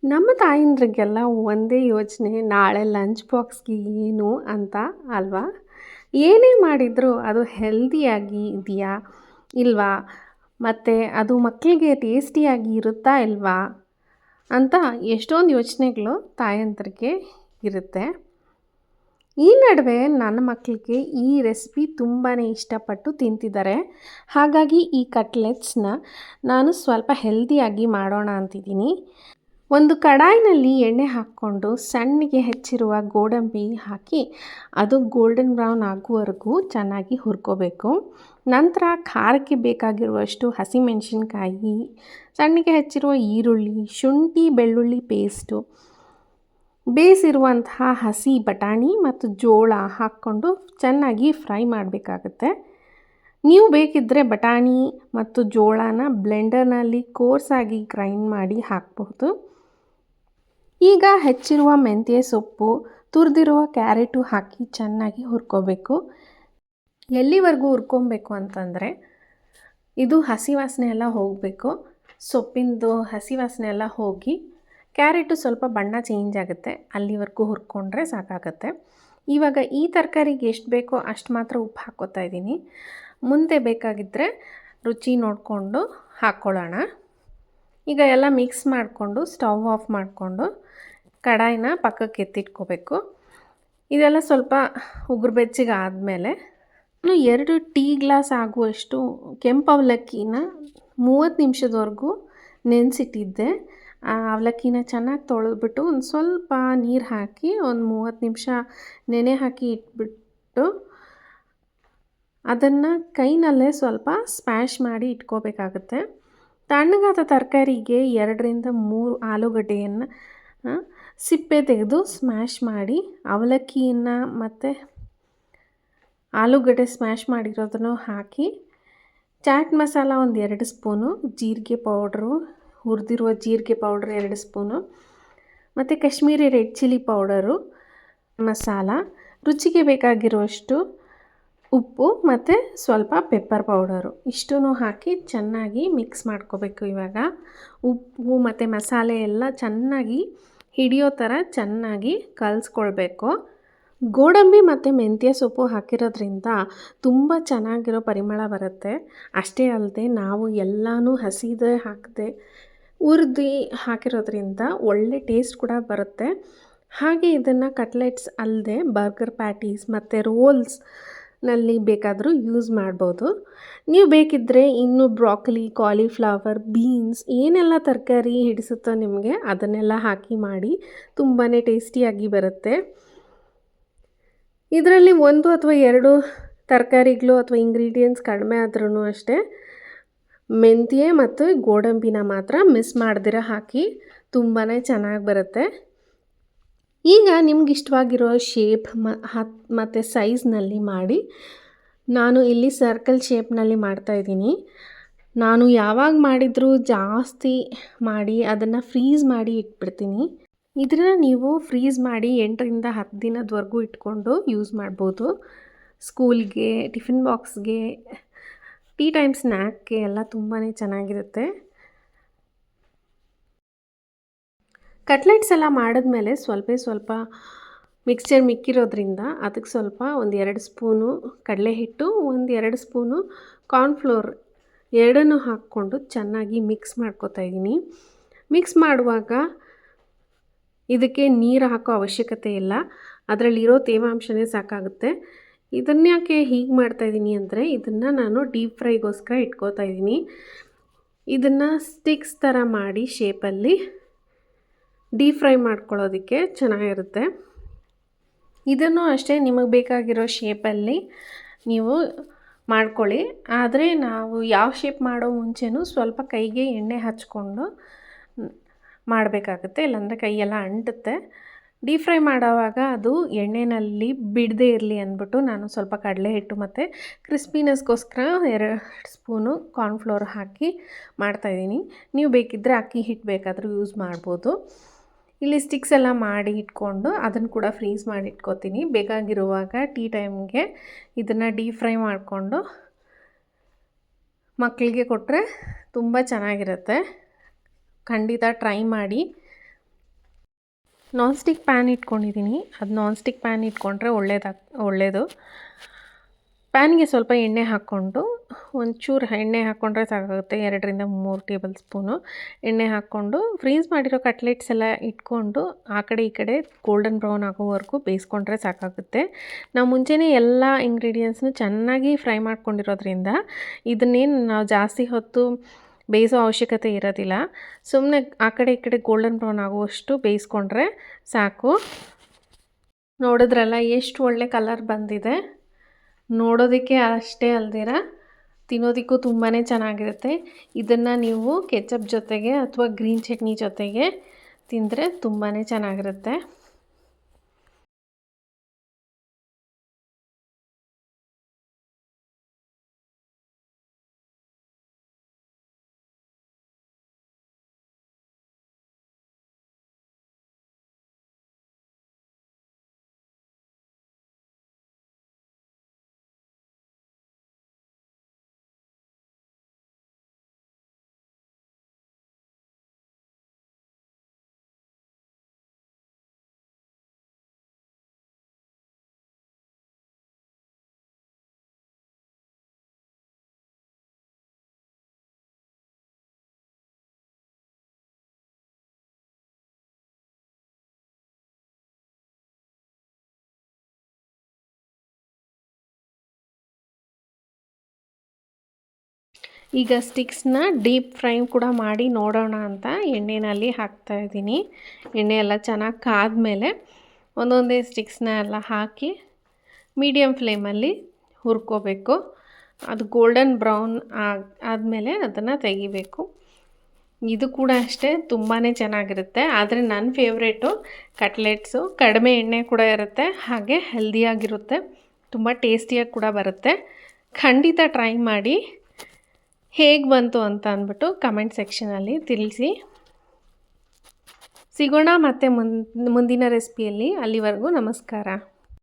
ನಮ್ಮ ತಾಯಂದ್ರಿಗೆಲ್ಲ ಒಂದೇ ಯೋಚನೆ ನಾಳೆ ಲಂಚ್ ಬಾಕ್ಸ್‌ಗೆ ಏನು ಅಂತ ಅಲ್ವಾ? ಏನೇ ಮಾಡಿದರೂ ಅದು ಹೆಲ್ದಿಯಾಗಿ ಇದೆಯಾ? ಇಲ್ವಾ? ಮತ್ತು ಅದು ಮಕ್ಕಳಿಗೆ ಟೇಸ್ಟಿಯಾಗಿ ಇರುತ್ತಾ ಇಲ್ವಾ? ಅಂತ ಎಷ್ಟೊಂದು ಯೋಚನೆಗಳು ತಾಯಂದ್ರಿಗೆ ಇರುತ್ತೆ. ಈ ನಡುವೆ ನನ್ನ ಮಕ್ಕಳಿಗೆ ಈ ರೆಸಿಪಿ ತುಂಬಾ ಇಷ್ಟಪಟ್ಟು ತಿಂತಿದ್ದಾರೆ. ಹಾಗಾಗಿ ಈ ಕಟ್ಲೆಟ್ಸ್‌ನ ನಾನು ಸ್ವಲ್ಪ ಹೆಲ್ದಿಯಾಗಿ ಮಾಡೋಣ ಅಂತಿದ್ದೀನಿ. ಒಂದು ಕಡಾಯಿನಲ್ಲಿ ಎಣ್ಣೆ ಹಾಕ್ಕೊಂಡು ಸಣ್ಣಗೆ ಹೆಚ್ಚಿರುವ ಗೋಡಂಬಿ ಹಾಕಿ ಅದು ಗೋಲ್ಡನ್ ಬ್ರೌನ್ ಆಗುವವರೆಗೂ ಚೆನ್ನಾಗಿ ಹುರ್ಕೋಬೇಕು. ನಂತರ ಖಾರಕ್ಕೆ ಬೇಕಾಗಿರುವಷ್ಟು ಹಸಿಮೆಣಸಿನ್ಕಾಯಿ, ಸಣ್ಣಗೆ ಹೆಚ್ಚಿರುವ ಈರುಳ್ಳಿ, ಶುಂಠಿ ಬೆಳ್ಳುಳ್ಳಿ ಪೇಸ್ಟು, ಬೇಯಿಸಿರುವಂತಹ ಹಸಿ ಬಟಾಣಿ ಮತ್ತು ಜೋಳ ಹಾಕ್ಕೊಂಡು ಚೆನ್ನಾಗಿ ಫ್ರೈ ಮಾಡಬೇಕಾಗತ್ತೆ. ನೀವು ಬೇಕಿದ್ದರೆ ಬಟಾಣಿ ಮತ್ತು ಜೋಳನ ಬ್ಲೆಂಡರ್ನಲ್ಲಿ ಕೋರ್ಸಾಗಿ ಗ್ರೈಂಡ್ ಮಾಡಿ ಹಾಕಬಹುದು. ಈಗ ಹೆಚ್ಚಿರುವ ಮೆಂತ್ಯ ಸೊಪ್ಪು, ತುರಿದಿರುವ ಕ್ಯಾರೆಟು ಹಾಕಿ ಚೆನ್ನಾಗಿ ಹುರ್ಕೋಬೇಕು. ಎಲ್ಲಿವರೆಗೂ ಹುರ್ಕೊಬೇಕು ಅಂತಂದರೆ ಇದು ಹಸಿ ವಾಸನೆ ಎಲ್ಲ ಹೋಗಬೇಕು. ಸೊಪ್ಪಿಂದು ಹಸಿ ವಾಸನೆ ಎಲ್ಲ ಹೋಗಿ ಕ್ಯಾರೆಟು ಸ್ವಲ್ಪ ಬಣ್ಣ ಚೇಂಜ್ ಆಗುತ್ತೆ, ಅಲ್ಲಿವರೆಗೂ ಹುರ್ಕೊಂಡ್ರೆ ಸಾಕಾಗತ್ತೆ. ಇವಾಗ ಈ ತರಕಾರಿಗೆ ಎಷ್ಟು ಬೇಕೋ ಅಷ್ಟು ಮಾತ್ರ ಉಪ್ಪು ಹಾಕ್ಕೋತಾ ಇದ್ದೀನಿ. ಮುಂದೆ ಬೇಕಾಗಿದ್ದರೆ ರುಚಿ ನೋಡಿಕೊಂಡು ಹಾಕ್ಕೊಳ್ಳೋಣ. ಈಗ ಎಲ್ಲ ಮಿಕ್ಸ್ ಮಾಡಿಕೊಂಡು ಸ್ಟವ್ ಆಫ್ ಮಾಡಿಕೊಂಡು ಕಡಾಯಿನ ಪಕ್ಕಕ್ಕೆ ಎತ್ತಿಟ್ಕೋಬೇಕು. ಇದೆಲ್ಲ ಸ್ವಲ್ಪ ಉಗುರು ಬೆಚ್ಚಗೆ ಆದಮೇಲೆ ನಾನು 2 ಟೀ ಗ್ಲಾಸ್ ಆಗುವಷ್ಟು ಕೆಂಪು ಅವಲಕ್ಕಿನ 30 ನಿಮಿಷದವರೆಗೂ ನೆನೆಸಿಟ್ಟಿದ್ದೆ. ಆ ಅವಲಕ್ಕಿನ ಚೆನ್ನಾಗಿ ತೊಳೆದ್ಬಿಟ್ಟು ಒಂದು ಸ್ವಲ್ಪ ನೀರು ಹಾಕಿ ಒಂದು 30 ನಿಮಿಷ ನೆನೆ ಹಾಕಿ ಇಟ್ಬಿಟ್ಟು ಅದನ್ನು ಕೈನಲ್ಲೇ ಸ್ವಲ್ಪ ಸ್ಮ್ಯಾಶ್ ಮಾಡಿ ಇಟ್ಕೋಬೇಕಾಗುತ್ತೆ. ತಣ್ಣಗಾದ ತರಕಾರಿಗೆ 2ರಿಂದ 3 ಆಲೂಗಡ್ಡೆಯನ್ನು ಸಿಪ್ಪೆ ತೆಗೆದು ಸ್ಮ್ಯಾಶ್ ಮಾಡಿ ಅವಲಕ್ಕಿಯನ್ನು ಮತ್ತು ಆಲೂಗಡ್ಡೆ ಸ್ಮ್ಯಾಶ್ ಮಾಡಿರೋದನ್ನು ಹಾಕಿ ಚಾಟ್ ಮಸಾಲ ಒಂದು 2 ಸ್ಪೂನು, ಜೀರಿಗೆ ಪೌಡ್ರು, ಹುರಿದಿರುವ ಜೀರಿಗೆ ಪೌಡ್ರ್ 2 ಸ್ಪೂನು ಮತ್ತು Kashmiri red chilli powder, masala, ರುಚಿಗೆ ಬೇಕಾಗಿರುವಷ್ಟು ಉಪ್ಪು ಮತ್ತು ಸ್ವಲ್ಪ ಪೆಪ್ಪರ್ ಪೌಡರು ಇಷ್ಟನ್ನು ಹಾಕಿ ಚೆನ್ನಾಗಿ ಮಿಕ್ಸ್ ಮಾಡ್ಕೋಬೇಕು. ಇವಾಗ ಉಪ್ಪು ಮತ್ತು ಮಸಾಲೆ ಎಲ್ಲ ಚೆನ್ನಾಗಿ ಹಿಡಿಯೋ ಥರ ಚೆನ್ನಾಗಿ ಕಲಿಸ್ಕೊಳ್ಬೇಕು. ಗೋಡಂಬಿ ಮತ್ತು ಮೆಂತ್ಯ ಸೊಪ್ಪು ಹಾಕಿರೋದ್ರಿಂದ ತುಂಬ ಚೆನ್ನಾಗಿರೋ ಪರಿಮಳ ಬರುತ್ತೆ. ಅಷ್ಟೇ ಅಲ್ಲದೆ ನಾವು ಎಲ್ಲನೂ ಹಸಿದೇ ಹಾಕದೆ ಹುರಿದು ಹಾಕಿರೋದ್ರಿಂದ ಒಳ್ಳೆ ಟೇಸ್ಟ್ ಕೂಡ ಬರುತ್ತೆ. ಹಾಗೆ ಇದನ್ನು ಕಟ್ಲೆಟ್ಸ್ ಅಲ್ಲದೆ ಬರ್ಗರ್ ಪ್ಯಾಟೀಸ್ ಮತ್ತು ರೋಲ್ಸ್ನಲ್ಲಿ ಬೇಕಾದರೂ ಯೂಸ್ ಮಾಡ್ಬೋದು. ನೀವು ಬೇಕಿದ್ದರೆ ಇನ್ನು ಬ್ರಾಕೊಲಿ, ಕಾಲಿಫ್ಲವರ್, ಬೀನ್ಸ್ ಏನೆಲ್ಲ ತರಕಾರಿ ಹಿಡಿಸುತ್ತೋ ನಿಮಗೆ ಅದನ್ನೆಲ್ಲ ಹಾಕಿ ಮಾಡಿ ತುಂಬಾ ಟೇಸ್ಟಿಯಾಗಿ ಬರುತ್ತೆ. ಇದರಲ್ಲಿ 1 ಅಥವಾ 2 ತರಕಾರಿಗಳು ಅಥವಾ ಇಂಗ್ರೀಡಿಯೆಂಟ್ಸ್ ಕಡಿಮೆ ಆದ್ರೂ ಅಷ್ಟೇ ಮೆಂತ್ಯ ಮತ್ತು ಗೋಡಂಬಿನ ಮಾತ್ರ ಮಿಸ್ ಮಾಡ್ದಿರ ಹಾಕಿ ತುಂಬಾ ಚೆನ್ನಾಗಿ ಬರುತ್ತೆ. ಈಗ ನಿಮ್ಗೆ ಇಷ್ಟವಾಗಿರೋ ಶೇಪ್ ಮತ್ತು ಸೈಜ್ನಲ್ಲಿ ಮಾಡಿ. ನಾನು ಇಲ್ಲಿ ಸರ್ಕಲ್ ಶೇಪ್ನಲ್ಲಿ ಮಾಡ್ತಾಯಿದ್ದೀನಿ. ನಾನು ಯಾವಾಗ ಮಾಡಿದರೂ ಜಾಸ್ತಿ ಮಾಡಿ ಅದನ್ನು ಫ್ರೀಸ್ ಮಾಡಿ ಇಟ್ಬಿಡ್ತೀನಿ. ಇದನ್ನು ನೀವು ಫ್ರೀಸ್ ಮಾಡಿ 8ರಿಂದ 10 ದಿನದವರೆಗೂ ಇಟ್ಕೊಂಡು ಯೂಸ್ ಮಾಡ್ಬೋದು. ಸ್ಕೂಲ್ಗೆ, ಟಿಫಿನ್ ಬಾಕ್ಸ್ಗೆ, ಟೀ ಟೈಮ್ ಸ್ನ್ಯಾಕ್ಗೆ ಎಲ್ಲ ತುಂಬಾ ಚೆನ್ನಾಗಿರುತ್ತೆ. ಕಟ್ಲೆಟ್ಸ್ ಎಲ್ಲ ಮಾಡಿದ್ಮೇಲೆ ಸ್ವಲ್ಪ ಮಿಕ್ಸ್ಚರ್ ಮಿಕ್ಕಿರೋದ್ರಿಂದ ಅದಕ್ಕೆ ಸ್ವಲ್ಪ ಒಂದು 2 ಸ್ಪೂನು ಕಡಲೆ ಹಿಟ್ಟು, ಒಂದು 2 ಸ್ಪೂನು ಕಾರ್ನ್ಫ್ಲೋರ್ ಎರಡನ್ನೂ ಹಾಕ್ಕೊಂಡು ಚೆನ್ನಾಗಿ ಮಿಕ್ಸ್ ಮಾಡ್ಕೊತಾ ಇದ್ದೀನಿ. ಮಿಕ್ಸ್ ಮಾಡುವಾಗ ಇದಕ್ಕೆ ನೀರು ಹಾಕೋ ಅವಶ್ಯಕತೆ ಇಲ್ಲ, ಅದರಲ್ಲಿರೋ ತೇವಾಂಶನೇ ಸಾಕಾಗುತ್ತೆ. ಇದನ್ಯಾಕೆ ಹೀಗೆ ಮಾಡ್ತಾಯಿದ್ದೀನಿ ಅಂದರೆ ಇದನ್ನು ನಾನು ಡೀಪ್ ಫ್ರೈಗೋಸ್ಕರ ಇಟ್ಕೋತಾ ಇದ್ದೀನಿ. ಇದನ್ನು ಸ್ಟಿಕ್ಸ್ ಥರ ಮಾಡಿ ಶೇಪಲ್ಲಿ ಡೀಪ್ ಫ್ರೈ ಮಾಡ್ಕೊಳ್ಳೋದಕ್ಕೆ ಚೆನ್ನಾಗಿರುತ್ತೆ. ಇದನ್ನು ಅಷ್ಟೇ ನಿಮಗೆ ಬೇಕಾಗಿರೋ ಶೇಪಲ್ಲಿ ನೀವು ಮಾಡ್ಕೊಳ್ಳಿ. ಆದರೆ ನಾವು ಯಾವ ಶೇಪ್ ಮಾಡೋ ಮುಂಚೆನೂ ಸ್ವಲ್ಪ ಕೈಗೆ ಎಣ್ಣೆ ಹಚ್ಕೊಂಡು ಮಾಡಬೇಕಾಗುತ್ತೆ, ಇಲ್ಲಾಂದರೆ ಕೈಯೆಲ್ಲ ಅಂಟುತ್ತೆ. ಡೀಪ್ ಫ್ರೈ ಮಾಡೋವಾಗ ಅದು ಎಣ್ಣೆಯಲ್ಲಿ ಬಿಡದೇ ಇರಲಿ ಅಂದ್ಬಿಟ್ಟು ನಾನು ಸ್ವಲ್ಪ ಕಡಲೆ ಹಿಟ್ಟು ಮತ್ತು ಕ್ರಿಸ್ಪಿನೆಸ್ಗೋಸ್ಕರ 2 ಸ್ಪೂನು ಕಾರ್ನ್ಫ್ಲೋರ್ ಹಾಕಿ ಮಾಡ್ತಾಯಿದ್ದೀನಿ. ನೀವು ಬೇಕಿದ್ದರೆ ಅಕ್ಕಿ ಹಿಟ್ಟು ಬೇಕಾದರೂ ಯೂಸ್ ಮಾಡ್ಬೋದು. ಇಲ್ಲಿ ಸ್ಟಿಕ್ಸ್ ಎಲ್ಲ ಮಾಡಿ ಇಟ್ಕೊಂಡು ಅದನ್ನು ಕೂಡ ಫ್ರೀಸ್ ಮಾಡಿ ಇಟ್ಕೊತೀನಿ. ಬೇಕಾಗಿರುವಾಗ ಟೀ ಟೈಮ್ಗೆ ಇದನ್ನು ಡೀಪ್ ಫ್ರೈ ಮಾಡಿಕೊಂಡು ಮಕ್ಕಳಿಗೆ ಕೊಟ್ಟರೆ ತುಂಬ ಚೆನ್ನಾಗಿರುತ್ತೆ. ಖಂಡಿತ ಟ್ರೈ ಮಾಡಿ. ನಾನ್ ಸ್ಟಿಕ್ ಪ್ಯಾನ್ ಇಟ್ಕೊಂಡಿದ್ದೀನಿ. ಅದು ನಾನ್ ಸ್ಟಿಕ್ ಪ್ಯಾನ್ ಇಟ್ಕೊಂಡ್ರೆ ಒಳ್ಳೆಯದು. ಪ್ಯಾನ್ಗೆ ಸ್ವಲ್ಪ ಎಣ್ಣೆ ಹಾಕ್ಕೊಂಡು ಒಂಚೂರು ಎಣ್ಣೆ ಹಾಕ್ಕೊಂಡ್ರೆ ಸಾಕಾಗುತ್ತೆ. 2-3 ಟೇಬಲ್ ಸ್ಪೂನು ಎಣ್ಣೆ ಹಾಕ್ಕೊಂಡು ಫ್ರೀಸ್ ಮಾಡಿರೋ ಕಟ್ಲೆಟ್ಸ್ ಎಲ್ಲ ಇಟ್ಕೊಂಡು ಆ ಕಡೆ ಈ ಕಡೆ ಗೋಲ್ಡನ್ ಬ್ರೌನ್ ಆಗೋವರೆಗೂ ಬೇಯಿಸ್ಕೊಂಡ್ರೆ ಸಾಕಾಗುತ್ತೆ. ನಾವು ಮುಂಚೆನೇ ಎಲ್ಲ ಇಂಗ್ರೀಡಿಯೆಂಟ್ಸ್ನು ಚೆನ್ನಾಗಿ ಫ್ರೈ ಮಾಡ್ಕೊಂಡಿರೋದ್ರಿಂದ ಇದನ್ನೇನು ನಾವು ಜಾಸ್ತಿ ಹೊತ್ತು ಬೇಯಿಸೋ ಅವಶ್ಯಕತೆ ಇರೋದಿಲ್ಲ. ಸುಮ್ಮನೆ ಆ ಕಡೆ ಈ ಕಡೆ ಗೋಲ್ಡನ್ ಬ್ರೌನ್ ಆಗುವಷ್ಟು ಬೇಯಿಸ್ಕೊಂಡ್ರೆ ಸಾಕು. ನೋಡಿದ್ರಲ್ಲ ಎಷ್ಟು ಒಳ್ಳೆ ಕಲರ್ ಬಂದಿದೆ. ನೋಡೋದಕ್ಕೆ ಅಷ್ಟೇ ಅಲ್ದಿರ ತಿನ್ನೋದಕ್ಕೂ ತುಂಬಾ ಚೆನ್ನಾಗಿರುತ್ತೆ. ಇದನ್ನು ನೀವು ಕೆಚಪ್ ಜೊತೆಗೆ ಅಥವಾ ಗ್ರೀನ್ ಚಟ್ನಿ ಜೊತೆಗೆ ತಿಂದರೆ ತುಂಬಾ ಚೆನ್ನಾಗಿರುತ್ತೆ. ಈಗ ಸ್ಟಿಕ್ಸ್ನ ಡೀಪ್ ಫ್ರೈ ಕೂಡ ಮಾಡಿ ನೋಡೋಣ ಅಂತ ಎಣ್ಣೆಯಲ್ಲಿ ಹಾಕ್ತಾಯಿದ್ದೀನಿ. ಎಣ್ಣೆ ಎಲ್ಲ ಚೆನ್ನಾಗಿ ಕಾದ್ಮೇಲೆ ಒಂದೊಂದೇ ಸ್ಟಿಕ್ಸ್ನ ಎಲ್ಲ ಹಾಕಿ ಮೀಡಿಯಮ್ ಫ್ಲೇಮಲ್ಲಿ ಹುರ್ಕೋಬೇಕು. ಅದು ಗೋಲ್ಡನ್ ಬ್ರೌನ್ ಆದಮೇಲೆ ಅದನ್ನು ತೆಗಿಬೇಕು. ಇದು ಕೂಡ ಅಷ್ಟೇ ತುಂಬಾ ಚೆನ್ನಾಗಿರುತ್ತೆ. ಆದರೆ ನನ್ನ ಫೇವ್ರೇಟು ಕಟ್ಲೆಟ್ಸು. ಕಡಿಮೆ ಎಣ್ಣೆ ಕೂಡ ಇರುತ್ತೆ, ಹಾಗೆ ಹೆಲ್ದಿಯಾಗಿರುತ್ತೆ, ತುಂಬ ಟೇಸ್ಟಿಯಾಗಿ ಕೂಡ ಬರುತ್ತೆ. ಖಂಡಿತ ಟ್ರೈ ಮಾಡಿ. ಹೇಗೆ ಬಂತು ಅಂತ ಅಂದ್ಬಿಟ್ಟು ಕಮೆಂಟ್ ಸೆಕ್ಷನಲ್ಲಿ ತಿಳಿಸಿ. ಸಿಗೋಣ ಮತ್ತೆ ಮುಂದಿನ ರೆಸಿಪಿಯಲ್ಲಿ. ಅಲ್ಲಿವರೆಗೂ ನಮಸ್ಕಾರ.